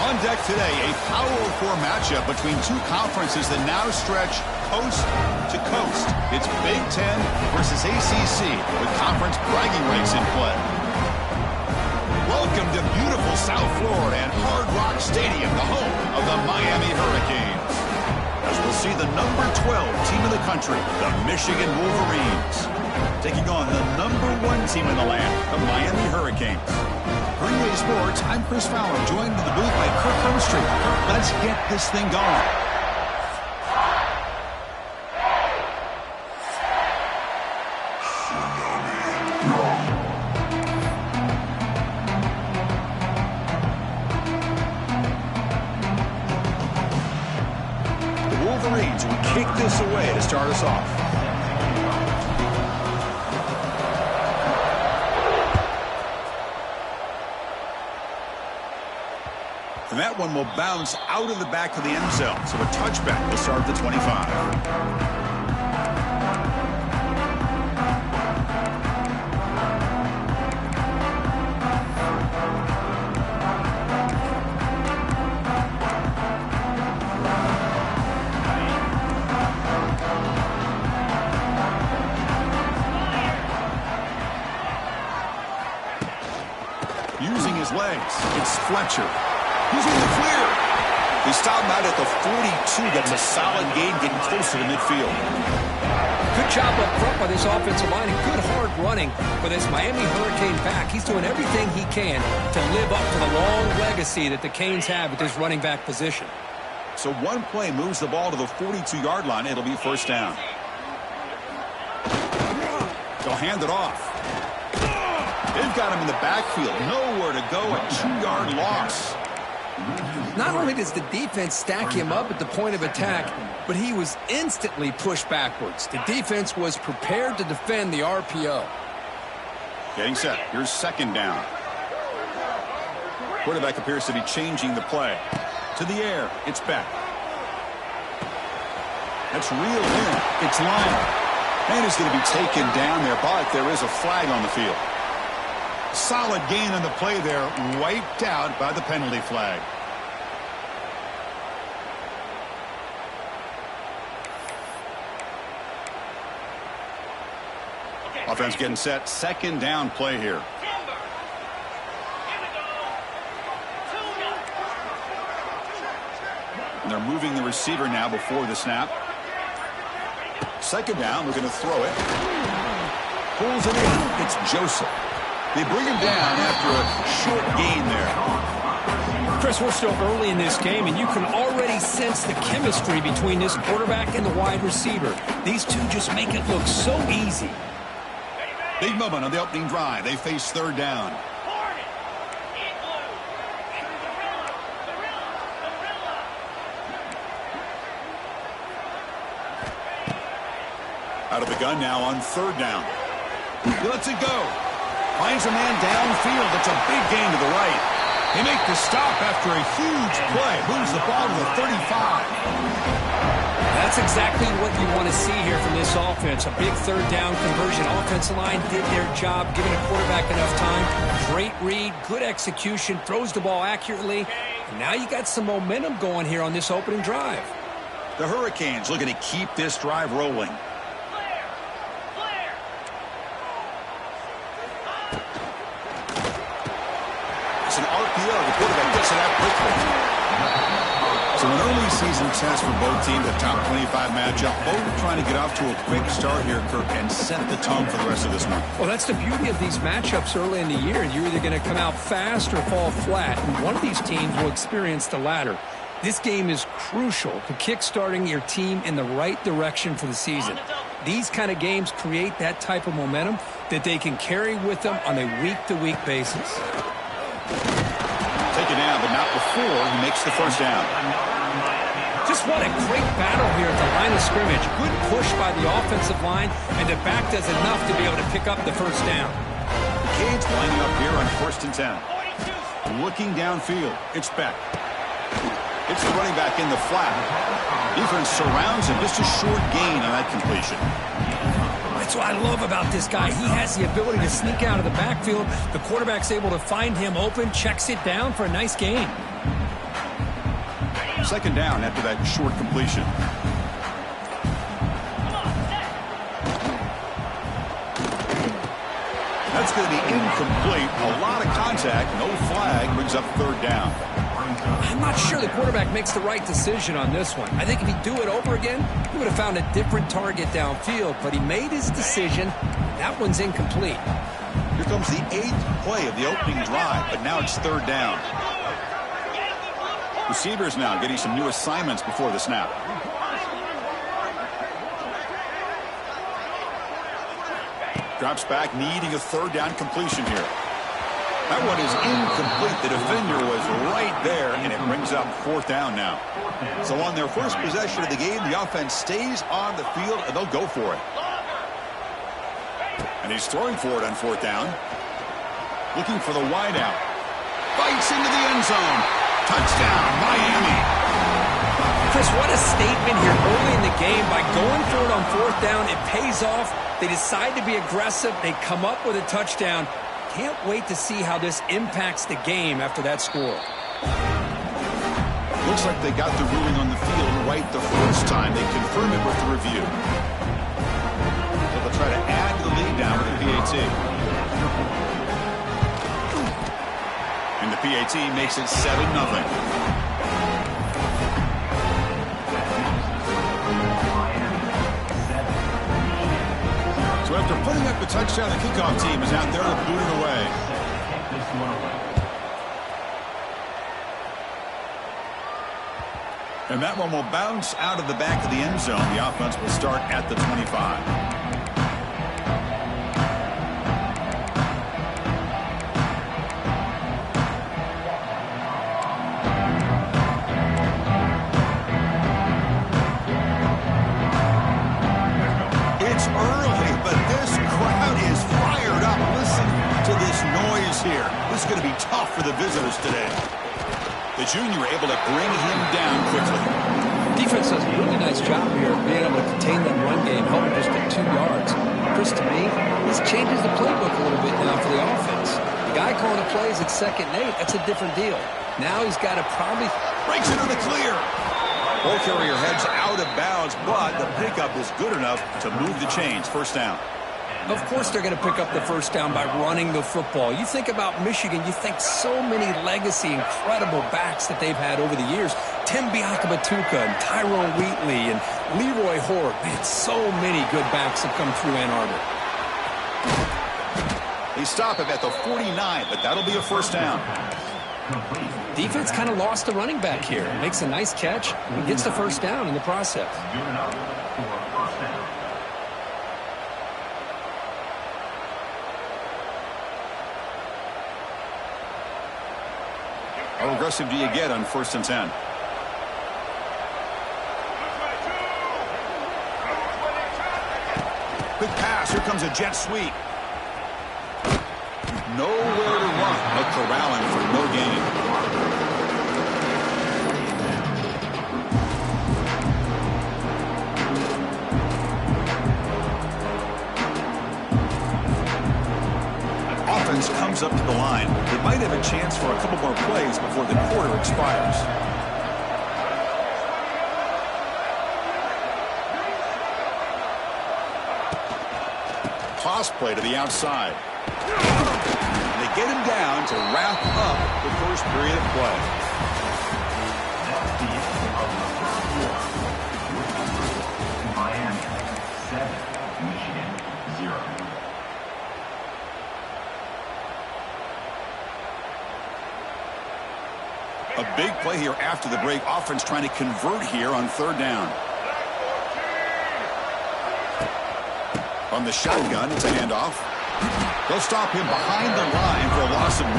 On deck today, a Power 4 matchup between two conferences that now stretch coast to coast. It's Big Ten versus ACC with conference bragging rights in play. Welcome to beautiful South Florida and Hard Rock Stadium, the home of the Miami Hurricanes. As we'll see the number 12 team in the country, the Michigan Wolverines, taking on the number 1 team in the land, the Miami Hurricanes. Green Bay Sports, I'm Chris Fowler, joined in the booth by Kirk Herbstreit. Let's get this thing going. The Wolverines will kick this away to start us off. And that one will bounce out of the back of the end zone. So a touchback will start at the 25. Using his legs, it's Fletcher. He's in the clear. They stop him out at the 42. That's a solid gain, getting closer to midfield. Good job up front by this offensive line and good hard running for this Miami Hurricane back. He's doing everything he can to live up to the long legacy that the Canes have at this running back position. So one play moves the ball to the 42-yard line. It'll be first down. They'll hand it off. They've got him in the backfield. Nowhere to go. A 2-yard loss. Not only does the defense stack him up at the point of attack, but he was instantly pushed backwards. The defense was prepared to defend the RPO. Getting set. Here's second down. Quarterback appears to be changing the play. To the air. It's back. That's reeled in. It's Lionel. And he's going to be taken down there, but there is a flag on the field. Solid gain on the play there, wiped out by the penalty flag. Offense getting set, second down play here. And they're moving the receiver now before the snap. Second down, we're going to throw it. Pulls it in, it's Joseph. They bring him down after a short gain there. Chris, we're still early in this game, and you can already sense the chemistry between this quarterback and the wide receiver. These two just make it look so easy. Big moment on the opening drive. They face third down. Out of the gun now on third down. He lets it go. Finds a man downfield. It's a big gain to the right. They make the stop after a huge play. Moves the ball to the 35. That's exactly what you want to see here from this offense. A big third down conversion. Offensive line did their job, giving a quarterback enough time. Great read, good execution, throws the ball accurately. And now you got some momentum going here on this opening drive. The Hurricanes looking to keep this drive rolling. It's an RPO. The quarterback gets it out quickly. So an early season test for both teams, a top 25 matchup. Both trying to get off to a quick start here, Kirk, and set the tone for the rest of this month. Well, that's the beauty of these matchups early in the year. You're either going to come out fast or fall flat, and one of these teams will experience the latter. This game is crucial to kickstarting your team in the right direction for the season. These kind of games create that type of momentum that they can carry with them on a week-to-week basis. Take it down, but not before he makes the first down. Just what a great battle here at the line of scrimmage. Good push by the offensive line, and the back does enough to be able to pick up the first down. The Canes lining up here on 1st and 10. Looking downfield. It's Beck. It's the running back in the flat. Defense surrounds him. Just a short gain on that completion. That's what I love about this guy. He has the ability to sneak out of the backfield. The quarterback's able to find him open, checks it down for a nice gain. Second down after that short completion. That's going to be incomplete. A lot of contact. No flag. Brings up third down. I'm not sure the quarterback makes the right decision on this one. I think if he'd do it over again, he would have found a different target downfield. But he made his decision. That one's incomplete. Here comes the 8th play of the opening drive. But now it's third down. Receivers now getting some new assignments before the snap. Drops back, needing a third down completion here. That one is incomplete. The defender was right there, and it brings up fourth down now. So on their first possession of the game, the offense stays on the field, and they'll go for it. And he's throwing for it on fourth down. Looking for the wideout. Bites into the end zone. Touchdown, Miami. Chris, what a statement here early in the game. By going for it on fourth down, it pays off. They decide to be aggressive. They come up with a touchdown. Can't wait to see how this impacts the game after that score. Looks like they got the ruling on the field right the first time. They confirm it with the review. So they'll try to add to the lead now with the PAT. And the PAT makes it 7-0. So after putting up the touchdown, the kickoff team is out there to boot it away. And that one will bounce out of the back of the end zone. The offense will start at the 25. Here. This is going to be tough for the visitors today. The junior able to bring him down quickly. Defense does a really nice job here of being able to contain that run game, helping just get 2 yards. Chris, to me, this changes the playbook a little bit now for the offense. The guy calling the plays at 2nd and 8, that's a different deal. Now he's got to probably... Breaks into the clear. Ball carrier heads out of bounds, but the pickup is good enough to move the chains. First down. Of course they're going to pick up the first down by running the football. You think about Michigan, you think so many legacy, incredible backs that they've had over the years. Tim Biakabatuka and Tyrone Wheatley and Leroy Horde. Man, so many good backs have come through Ann Arbor. They stop him at the 49, but that'll be a first down. Defense kind of lost the running back here. Makes a nice catch and gets the first down in the process. How aggressive do you get on 1st and 10? Quick pass. Here comes a jet sweep. Nowhere to run. But corralling for no gain. Offense comes up to the line. They might have a chance for a couple more plays before the quarter expires. Toss play to the outside. And they get him down to wrap up the first period of play. Miami 7, Michigan 0. A big play here after the break. Offense trying to convert here on 3rd down. On the shotgun, it's a handoff. They'll stop him behind the line for a loss of 1.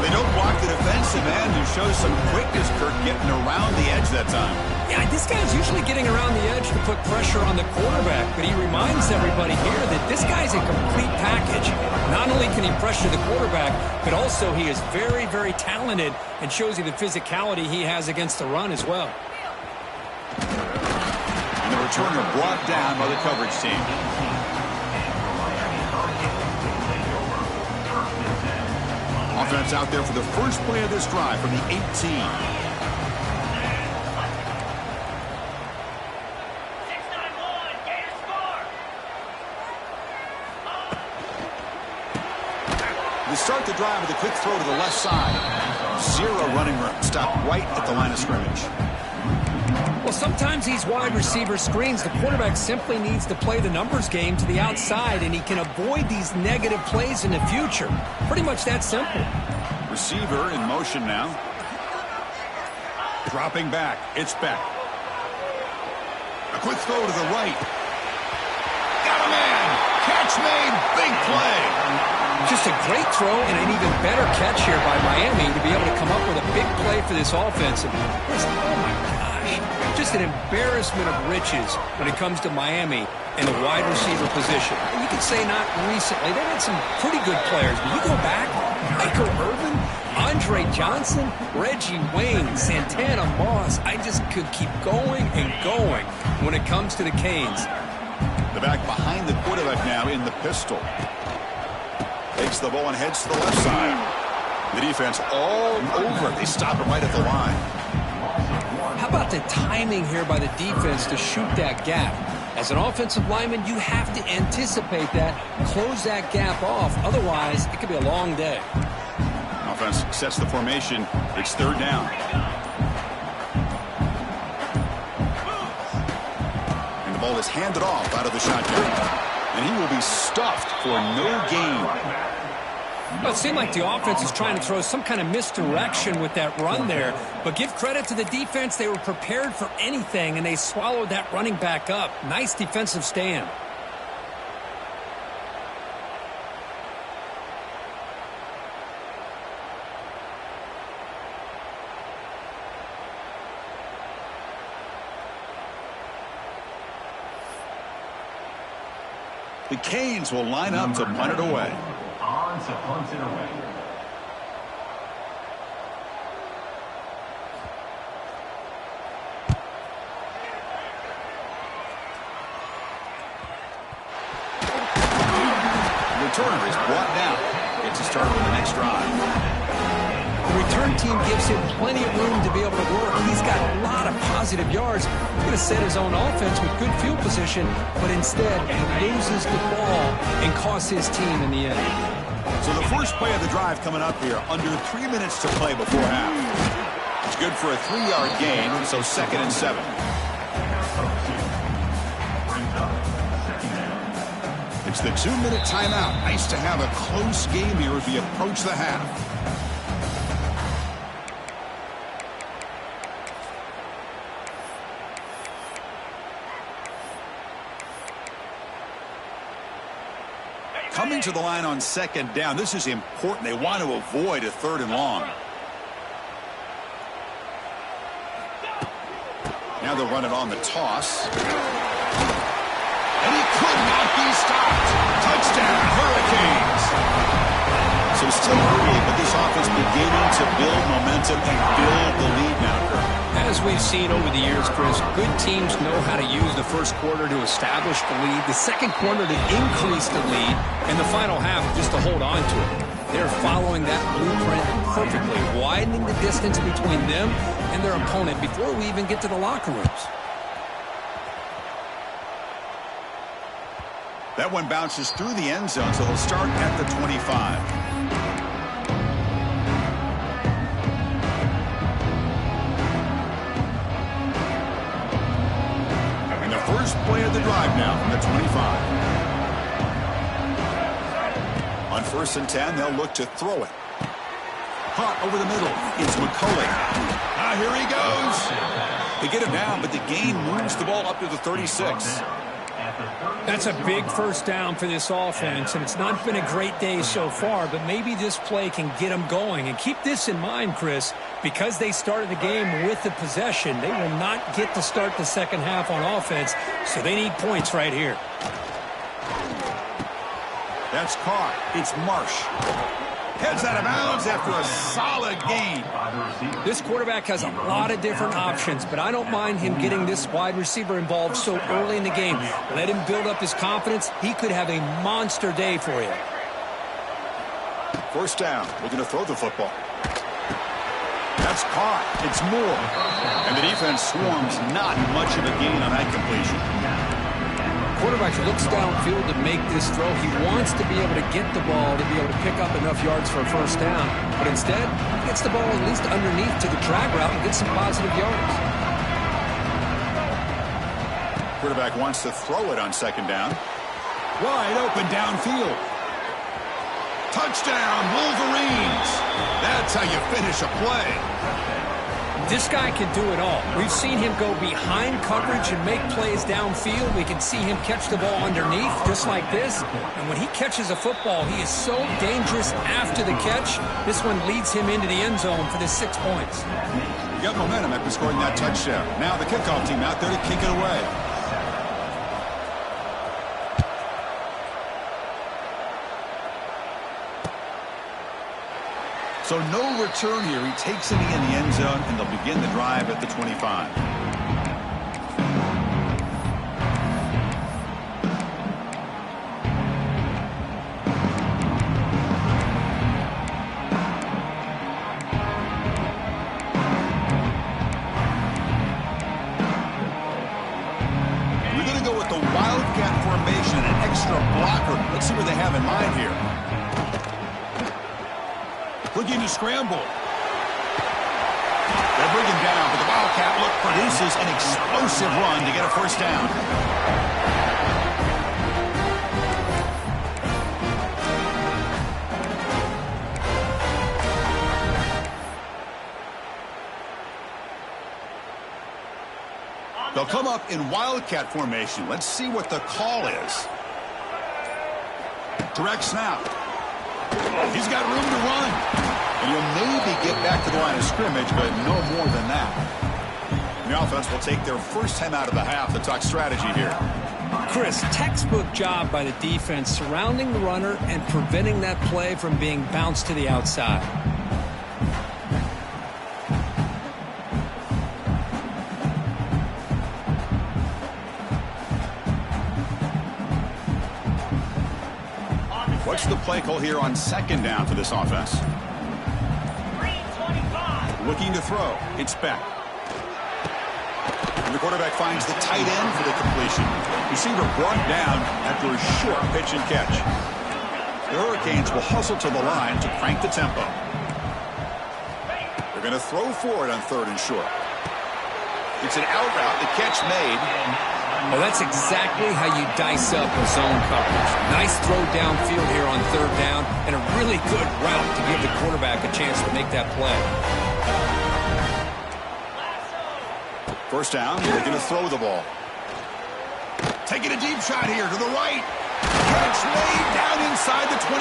They don't block the defensive end, who shows some quickness, Kirk, getting around the edge that time. Yeah, this guy's usually getting around the edge to put pressure on the quarterback, but he reminds everybody here that this guy's a complete package. Not only can he pressure the quarterback, but also he is very, very talented and shows you the physicality he has against the run as well. And the returner brought down by the coverage team. Offense out there for the first play of this drive from the 18. They start the drive with a quick throw to the left side. Zero running room. Stopped right at the line of scrimmage. Well, sometimes these wide receiver screens, the quarterback simply needs to play the numbers game to the outside, and he can avoid these negative plays in the future. Pretty much that simple. Receiver in motion now. Dropping back. It's Beck. A quick throw to the right. Got a man. Catch made. Big play. Just a great throw and an even better catch here by Miami to be able to come up with a big play for this offense. Oh, my gosh. Just an embarrassment of riches when it comes to Miami in the wide receiver position. You could say not recently. They've had some pretty good players. But you go back, Michael Irvin, Andre Johnson, Reggie Wayne, Santana Moss. I just could keep going and going when it comes to the Canes. The back behind the quarterback now in the pistol. Takes the ball and heads to the left side. The defense all over. They stop it right at the line. How about the timing here by the defense to shoot that gap? As an offensive lineman, you have to anticipate that, close that gap off. Otherwise, it could be a long day. Offense sets the formation. It's third down. And the ball is handed off out of the shotgun. And he will be stuffed for no gain. Well, it seemed like the offense is trying to throw some kind of misdirection with that run there. But give credit to the defense. They were prepared for anything, and they swallowed that running back up. Nice defensive stand. The Canes will line up to punt it away. On to punt it away. The returner is brought down. Gets a start on the next drive. The return team gives him plenty of room to be able to work. He's got a lot of positive yards. He's going to set his own offense with good field position, but instead he loses the ball and costs his team in the end. So the first play of the drive coming up here, under 3 minutes to play before half. It's good for a 3-yard gain, so 2nd and 7. It's the 2-minute timeout. Nice to have a close game here as we approach the half. Coming to the line on 2nd down. This is important. They want to avoid a 3rd and long. Now they'll run it on the toss. And he could not be stopped. Touchdown, Hurricanes. So still early, but this offense beginning to build momentum and build the lead now. As we've seen over the years, Chris, good teams know how to use the first quarter to establish the lead, the second quarter to increase the lead, and the final half just to hold on to it. They're following that blueprint perfectly, widening the distance between them and their opponent before we even get to the locker rooms. That one bounces through the end zone, so they'll start at the 25. First play of the drive now from the 25. On 1st and 10, they'll look to throw it. Caught over the middle. It's McCulley. Here he goes. They get him down, but the gain moves the ball up to the 36. That's a big first down for this offense, and it's not been a great day so far, but maybe this play can get them going. And keep this in mind, Chris, because they started the game with the possession, they will not get to start the second half on offense, so they need points right here. That's caught. It's Marsh. Heads out of bounds after a solid gain. This quarterback has a lot of different options, but I don't mind him getting this wide receiver involved so early in the game. Let him build up his confidence. He could have a monster day for you. First down. We're going to throw the football. That's caught. It's Moore. And the defense swarms. Not much of a gain on that completion. quarterback looks downfield to make this throw. He wants to be able to get the ball to be able to pick up enough yards for a first down. But instead, he gets the ball at least underneath to the drag route and gets some positive yards. Quarterback wants to throw it on second down. Wide open downfield. Touchdown, Wolverines. That's how you finish a play. This guy can do it all. We've seen him go behind coverage and make plays downfield. We can see him catch the ball underneath just like this. And when he catches a football, he is so dangerous after the catch. This one leads him into the end zone for the 6 points. You got momentum after scoring that touchdown. Now the kickoff team out there to kick it away. So no return here. He takes it in the end zone, and they'll begin the drive at the 25. We're going to go with the Wildcat formation, an extra blocker. Let's see what they have in mind here. Looking to scramble. They'll bring him down, but the Wildcat look produces an explosive run to get a first down. They'll come up in Wildcat formation. Let's see what the call is. Direct snap. He's got room to run. And he'll maybe get back to the line of scrimmage, but no more than that. The offense will take their first time out of the half to talk strategy here. Chris, textbook job by the defense surrounding the runner and preventing that play from being bounced to the outside. What's the play call here on second down for this offense? Looking to throw. It's back. And the quarterback finds the tight end for the completion. Receiver brought down after a short pitch and catch. The Hurricanes will hustle to the line to crank the tempo. They're going to throw for it on third and short. It's an out route. The catch made. Well, that's exactly how you dice up a zone coverage. Nice throw downfield here on third down, and a really good route to give the quarterback a chance to make that play. First down, they're going to throw the ball. Taking a deep shot here to the right. Catch made down inside the 25.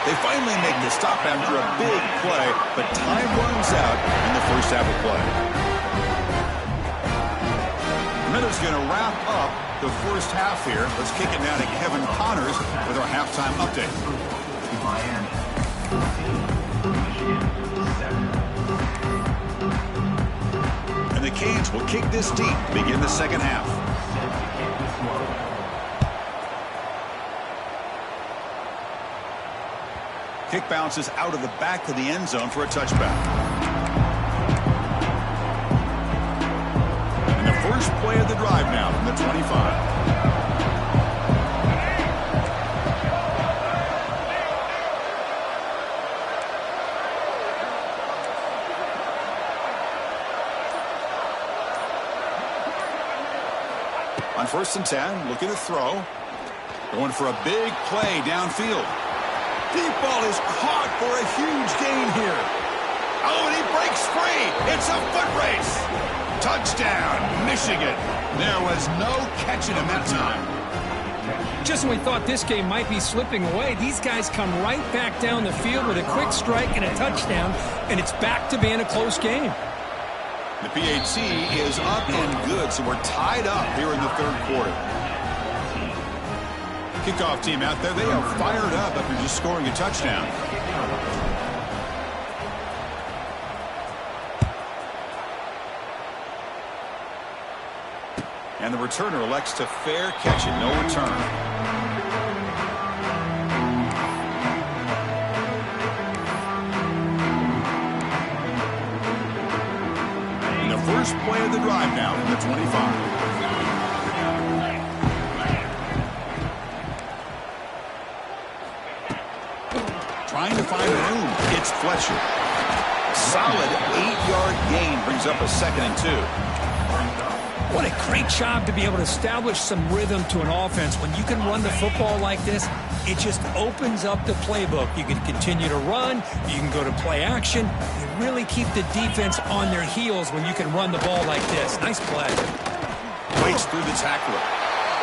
They finally make the stop after a big play, but time runs out in the first half of play. Miller's going to wrap up the first half here. Let's kick it now to Kevin Connors with our halftime update. And the Canes will kick this deep to begin the second half. Kick bounces out of the back of the end zone for a touchback. First play of the drive now from the 25. On first and 10, looking to throw. Going for a big play downfield. Deep ball is caught for a huge gain here. Oh, and he breaks free. It's a foot race. Touchdown, Michigan. There was no catching him that time. Just when we thought this game might be slipping away, these guys come right back down the field with a quick strike and a touchdown, and it's back to being a close game. The PAT is up and good, so we're tied up here in the third quarter. Kickoff team out there, they are fired up after just scoring a touchdown. And the returner elects to fair catch it, no return. And the first play of the drive now from the 25. trying to find room. It's Fletcher. Solid 8-yard gain brings up a 2nd and 2. What a great job to be able to establish some rhythm to an offense. When you can run the football like this, it just opens up the playbook. You can continue to run. You can go to play action. You really keep the defense on their heels when you can run the ball like this. Nice play. Waits through the tackler.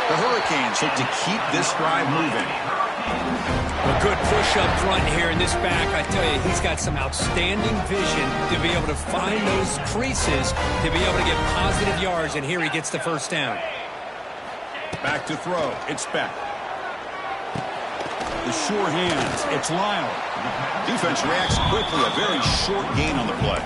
The Hurricanes look to keep this drive moving. A good push up front here in this back. I tell you, he's got some outstanding vision to be able to find those creases, to be able to get positive yards, and here he gets the first down. Back to throw. It's Beck. The sure hands. It's Lyle. Defense reacts quickly. A very short gain on the play.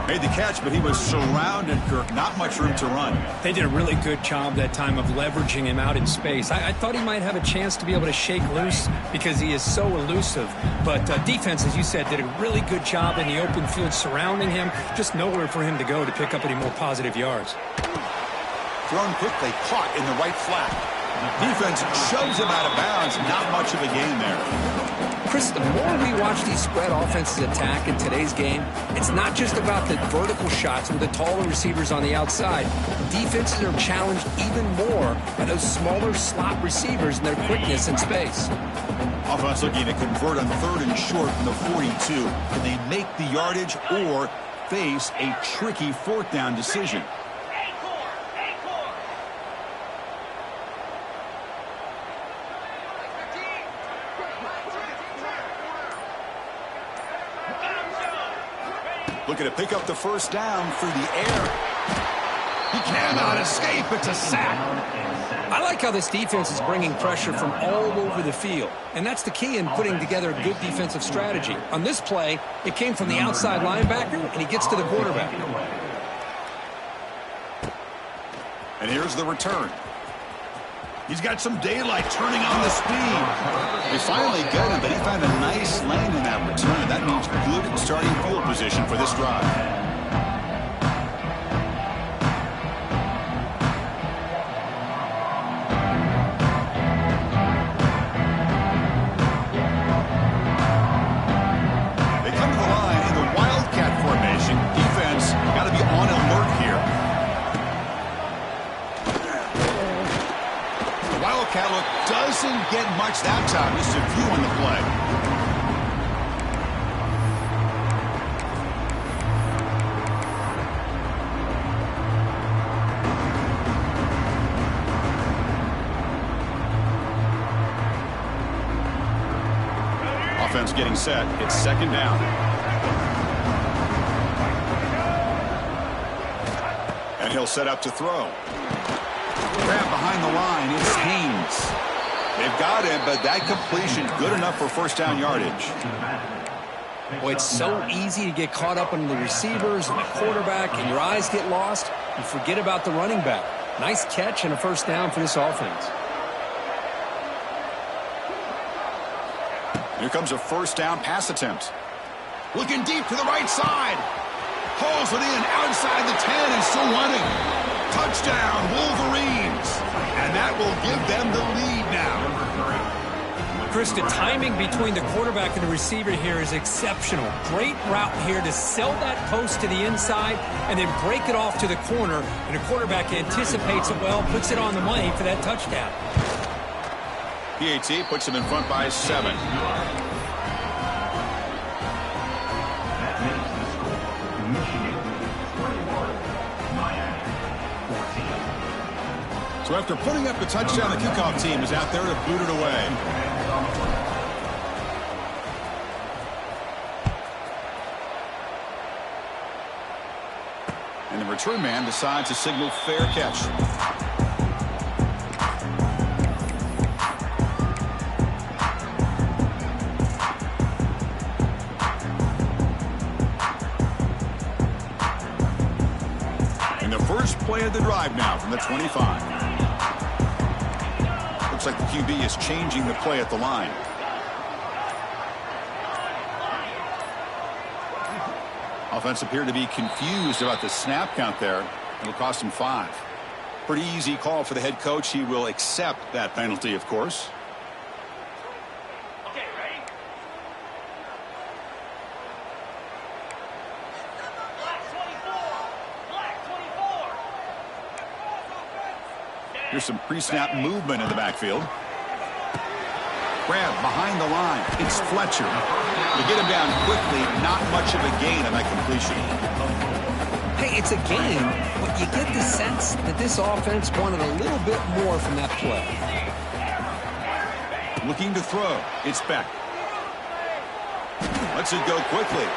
Made the catch, but he was surrounded, Kirk. Not much room to run. They did a really good job that time of leveraging him out in space. I thought he might have a chance to be able to shake loose because he is so elusive. But defense, as you said, did a really good job in the open field surrounding him. Just nowhere for him to go to pick up any more positive yards. Thrown quickly, caught in the right flat. Defense shoves him out of bounds. Not much of a gain there. Chris, the more we watch these spread offenses attack in today's game, it's not just about the vertical shots with the taller receivers on the outside. Defenses are challenged even more by those smaller slot receivers and their quickness in space. Offense looking to convert on 3rd and short from the 42. Can they make the yardage or face a tricky 4th down decision? Looking to pick up the first down through the air. He cannot escape. It's a sack. I like how this defense is bringing pressure from all over the field. And that's the key in putting together a good defensive strategy. On this play, it came from the outside linebacker, and he gets to the quarterback. And here's the return. He's got some daylight turning on the speed. They finally get him, but he found a nice lane in that return. That means good starting field position for this drive. They come to the line in the Wildcat formation. Defense got to be on alert here. Wildcat look doesn't get much that time. Just a few on the play. Offense getting set. It's 2nd down. And he'll set up to throw. Grab behind the line. It's Haynes. They've got him, but that completion good enough for 1st down yardage. Boy, it's so easy to get caught up on the receivers and the quarterback, and your eyes get lost. You forget about the running back. Nice catch and a 1st down for this offense. Here comes a 1st down pass attempt. Looking deep to the right side. Pulls it in outside the 10 and still running. Touchdown, Wolverines. And that will give them the lead now. Chris, the timing between the quarterback and the receiver here is exceptional. Great route here to sell that post to the inside and then break it off to the corner. And the quarterback anticipates it well, puts it on the money for that touchdown. PAT puts him in front by 7. So after putting up the touchdown, the kickoff team is out there to boot it away. And the return man decides to signal fair catch. And the first play of the drive now from the 25. Looks like the QB is changing the play at the line. Offense appeared to be confused about the snap count there. It'll cost him 5. Pretty easy call for the head coach. He will accept that penalty, of course. Here's some pre-snap movement in the backfield. Grab behind the line. It's Fletcher. To get him down quickly, not much of a gain on that completion. Hey, it's a game, but you get the sense that this offense wanted a little bit more from that play. Looking to throw. It's Beck. Lets it go quickly.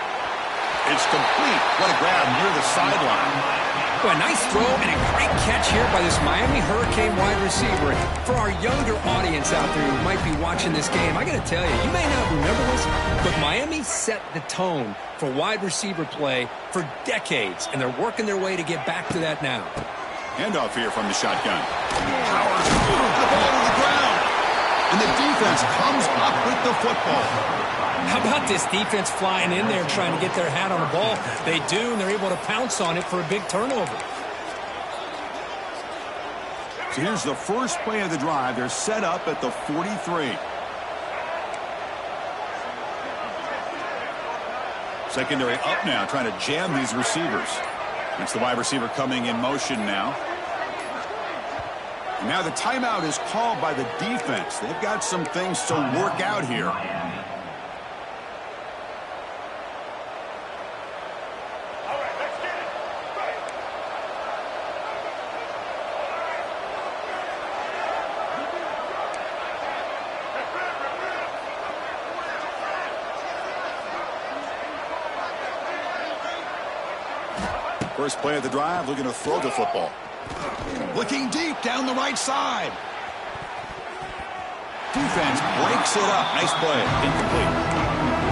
It's complete. What a grab near the sideline. Well, a nice throw and a great catch here by this Miami Hurricane wide receiver. For our younger audience out there who might be watching this game, I got to tell you, you may not remember this, but Miami set the tone for wide receiver play for decades, and they're working their way to get back to that now. Handoff here from the shotgun. Powers the ball to the ground. And the defense comes up with the football. How about this defense flying in there trying to get their hat on the ball? They do, and they're able to pounce on it for a big turnover. So here's the first play of the drive. They're set up at the 43. Secondary up now, trying to jam these receivers. It's the wide receiver coming in motion now. And now the timeout is called by the defense. They've got some things to work out here. First play of the drive, looking to throw the football. Looking deep down the right side. Defense breaks it up. Nice play. Incomplete.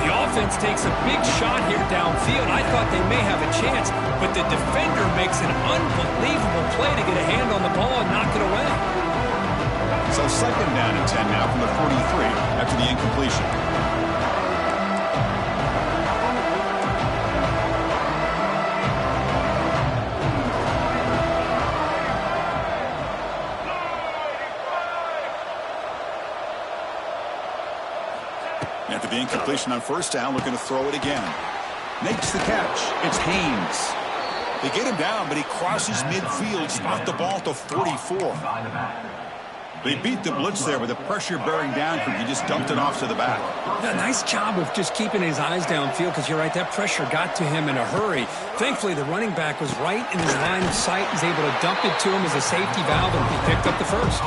The offense takes a big shot here downfield. I thought they may have a chance, but the defender makes an unbelievable play to get a hand on the ball and knock it away. So second down and 10 now from the 43 after the incompletion. After the incompletion on first down, looking to throw it again. Makes the catch. It's Haynes. They get him down, but he crosses midfield, spot the ball to 44. They beat the blitz there with the pressure bearing down. He just dumped it off to the back. Yeah, nice job of just keeping his eyes downfield, because you're right, that pressure got to him in a hurry. Thankfully, the running back was right in his line of sight. He's able to dump it to him as a safety valve, and he picked up the first.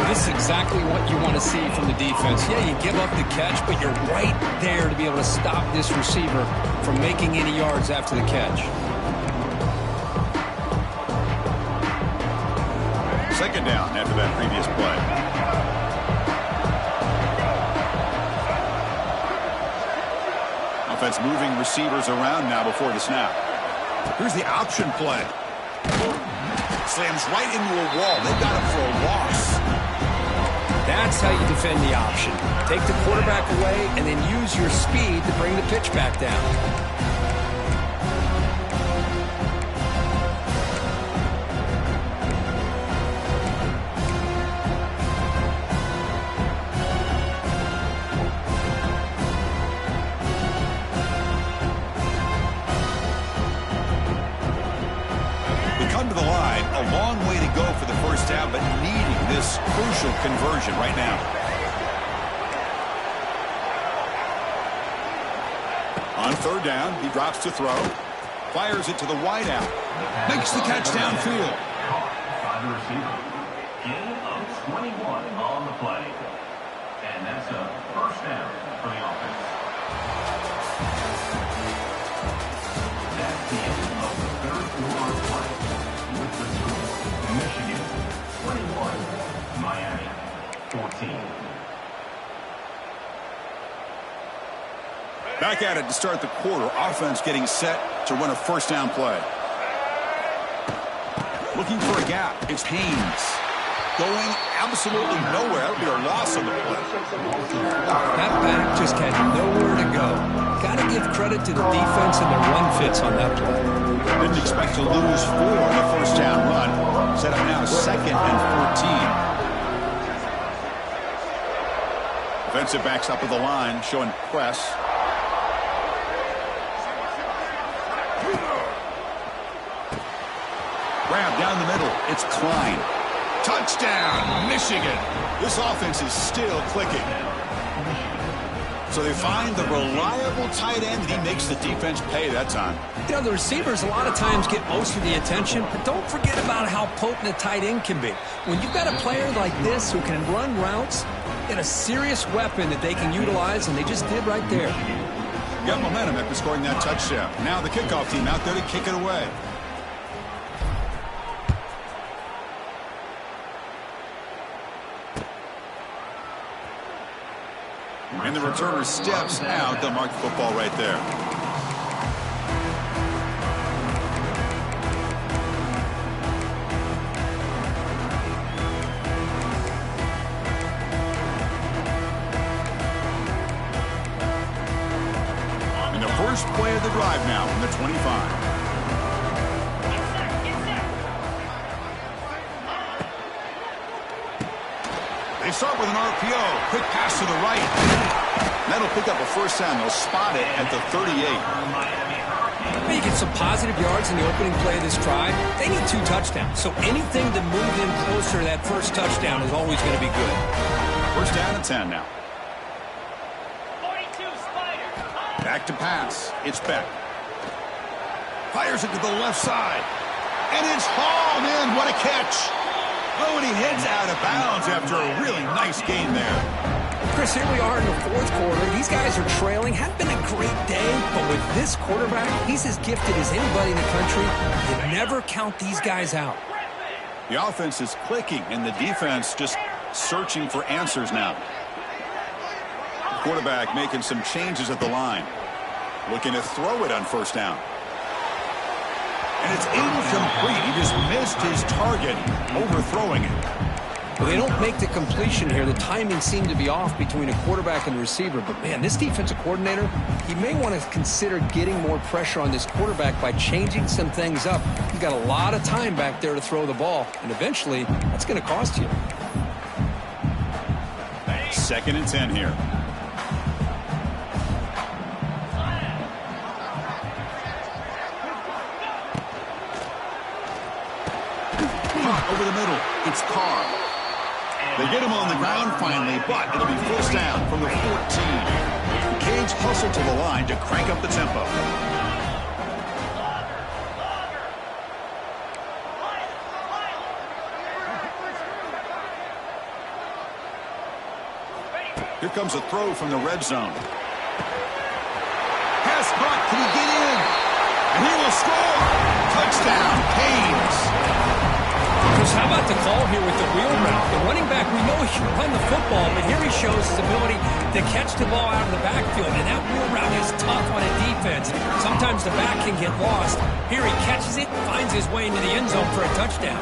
This is exactly what you want to see from the defense. Yeah, you give up the catch, but you're right there to be able to stop this receiver from making any yards after the catch. Second down after that previous play. Offense moving receivers around now before the snap. Here's the option play. Slams right into a wall. They've got him for a loss. That's how you defend the option. Take the quarterback away and then use your speed to bring the pitch back down. To the line, a long way to go for the first down, but needing this crucial conversion right now. On third down, he drops to throw, fires it to the wide out, makes the catch downfield. By the receiver. Gain of 21 on the play. And that's a first down for the offense. That's the end of the third quarter play. Michigan 21, Miami 14. Back at it to start the quarter. Offense getting set to run a first down play. Looking for a gap. It's Haynes. Going absolutely nowhere. That would be a loss on the play. That back just had nowhere to go. Got to give credit to the defense and their run fits on that play. Didn't expect to lose 4 on the first down run. Set up now second and 14. Defensive backs up at the line, showing press. Grab down the middle. It's Klein. Touchdown, Michigan. This offense is still clicking. So they find the reliable tight end, and he makes the defense pay that time. You know, the receivers a lot of times get most of the attention, but don't forget about how potent a tight end can be. When you've got a player like this who can run routes, get a serious weapon that they can utilize, and they just did right there. Got momentum after scoring that touchdown. Now the kickoff team out there to kick it away. And the returner steps out. They'll mark the football right there. And the first play of the drive now from the 25. They start with an RPO. Quick pass to the right. That'll pick up a first down. They'll spot it at the 38. You get some positive yards in the opening play of this drive. They need 2 touchdowns, so anything to move them closer to that first touchdown is always going to be good. First down and 10 now. Back to pass. It's Beck. Fires it to the left side. And it's hauled in. What a catch. Oh, and he heads out of bounds after a really nice game there. Chris, here we are in the fourth quarter. These guys are trailing. Hadn't been a great day, but with this quarterback, he's as gifted as anybody in the country. You never count these guys out. The offense is clicking, and the defense just searching for answers now. The quarterback making some changes at the line. Looking to throw it on first down. And it's incomplete. He just missed his target, overthrowing it. Well, they don't make the completion here. The timing seemed to be off between a quarterback and the receiver. But, man, this defensive coordinator, he may want to consider getting more pressure on this quarterback by changing some things up. He's got a lot of time back there to throw the ball, and eventually that's going to cost you. 2nd and 10 here. Over the middle, it's Carr. They get him on the ground finally, but it'll be first down from the 14. The Canes hustle to the line to crank up the tempo. Here comes a throw from the red zone. Pass brought, can he get in? And he will score! Touchdown, Canes! Chris, how about the call here with the wheel route? The running back, we know he can run the football, but here he shows his ability to catch the ball out of the backfield, and that wheel route is tough on a defense. Sometimes the back can get lost. Here he catches it, finds his way into the end zone for a touchdown.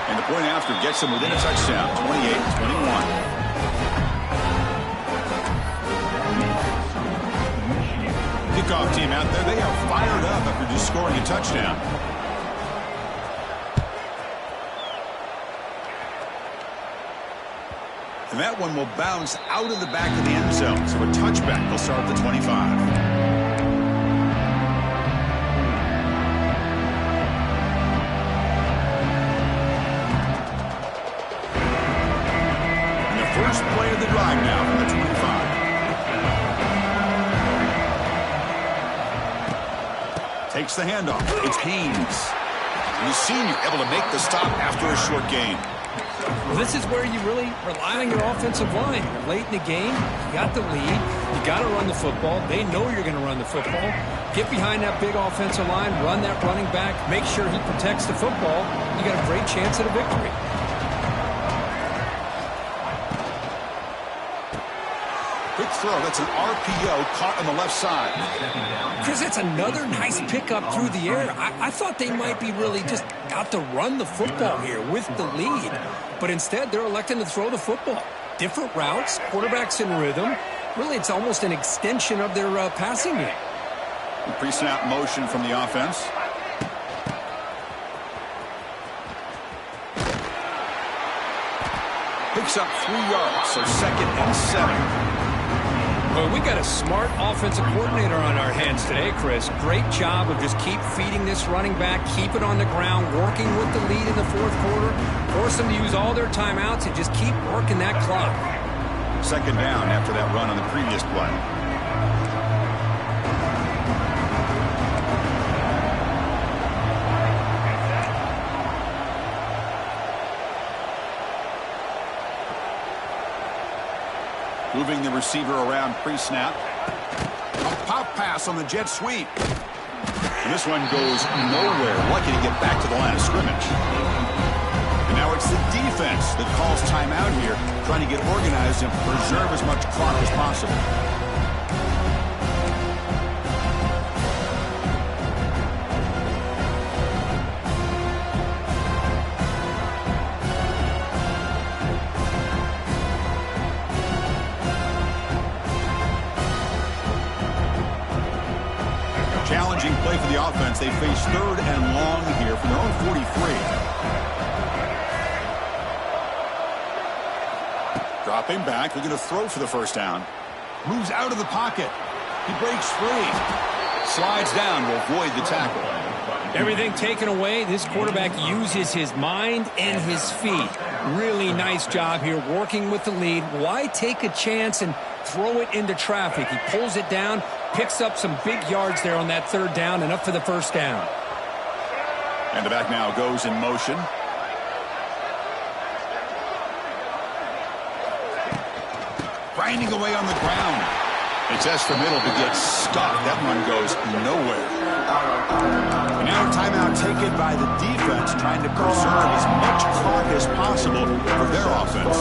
And the point after gets him within a touchdown, 28-21. Kickoff team out there, they are fired up after just scoring a touchdown. And that one will bounce out of the back of the end zone. So a touchback will start at the 25. And the first play of the drive now from the 25. Takes the handoff. It's Haynes. And the senior able to make the stop after a short gain. Well, this is where you really rely on your offensive line. You're late in the game. You got the lead. You got to run the football. They know you're going to run the football. Get behind that big offensive line. Run that running back. Make sure he protects the football. You got a great chance at a victory. Quick throw. That's an RPO caught on the left side. Chris, that's another nice pickup through the air. I thought they might be really just out to run the football here with the lead. But instead, they're electing to throw the football. Different routes, quarterbacks in rhythm. Really, it's almost an extension of their passing game. Pre-snap motion from the offense. Picks up 3 yards, so 2nd and 7. Well, we got a smart offensive coordinator on our hands today, Chris. Great job of just keep feeding this running back, keep it on the ground, working with the lead in the fourth quarter, force them to use all their timeouts and just keep working that clock. Second down after that run on the previous play. Moving the receiver around pre-snap. A pop pass on the jet sweep. And this one goes nowhere. Lucky to get back to the line of scrimmage. And now it's the defense that calls timeout here, trying to get organized and preserve as much clock as possible. Challenging play for the offense. They face third and long here from their own 43. Dropping back, looking to throw for the first down. Moves out of the pocket. He breaks free. Slides down to avoid the tackle. Everything taken away, this quarterback uses his mind and his feet. Really nice job here working with the lead. Why take a chance and throw it into traffic? He pulls it down, picks up some big yards there on that third down and up for the first down. And the back now goes in motion. Grinding away on the ground. They test the middle, but gets stuck. That one goes nowhere. And now a timeout taken by the defense, trying to preserve as much clock as possible for their offense.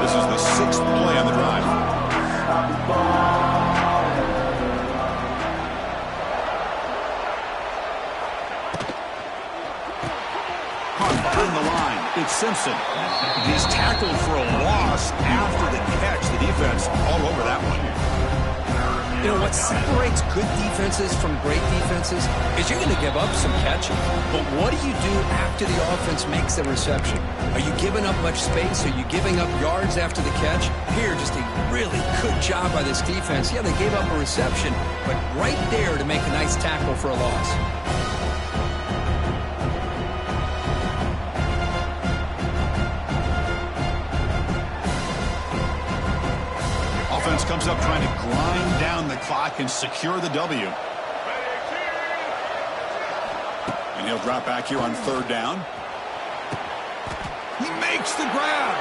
This is the sixth play on the drive. On the line, it's Simpson. He's tackled for a loss after the catch. The defense all over that one. You know, what separates good defenses from great defenses is you're going to give up some catching. But what do you do after the offense makes the reception? Are you giving up much space? Are you giving up yards after the catch? Here, just a really good job by this defense. Yeah, they gave up a reception, but right there to make a nice tackle for a loss. Offense comes up trying to grind down the clock and secure the W. And he'll drop back here on third down. He makes the grab.